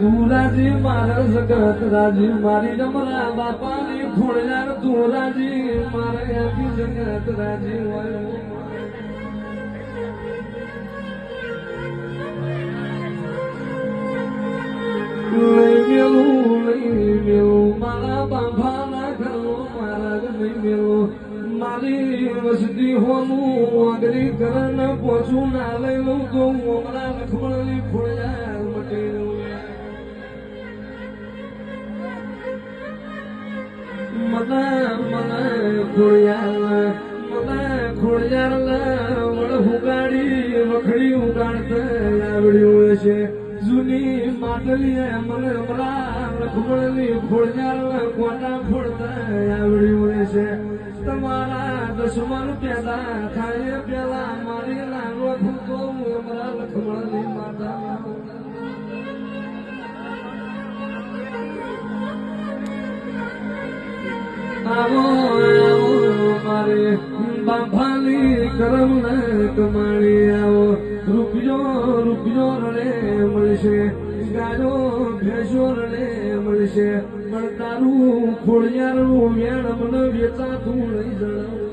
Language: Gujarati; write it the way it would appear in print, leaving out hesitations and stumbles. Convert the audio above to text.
તું રાજી મારા જગત રાજી મારી જમરા બાપાની ખોળિયાર તું રાજી મારે આખી જગત રાજી હોય નહીં મેલું મારા બાપાના ઘરો મારા નહીં મેલું મારી વસતી હોનું અગરી કરન પોછું ના લઈ લઉં તો હમણાં લખમણની ખોળિયાર મટી મને ખોળિયાર વળ ઉગાડી વખડી ઉગાડતા આવડ્યું છે જૂની માટલીએ મને લખમણની ખોળિયાર કોટા ફોડતા આવડ્યું છે તમારા દુશ્મન પેદા થાય પેલા મારી નાનો થતો અમારા લખમણની માતા આવો મારે બાપાની કરમ ને કમાણી આવો રૂપિયો રડે મળશે ગાયો ભેંસો રડે મળશે પણ તારું ખોળિયારું વેણ મને વેચાતું નહીં જણાવું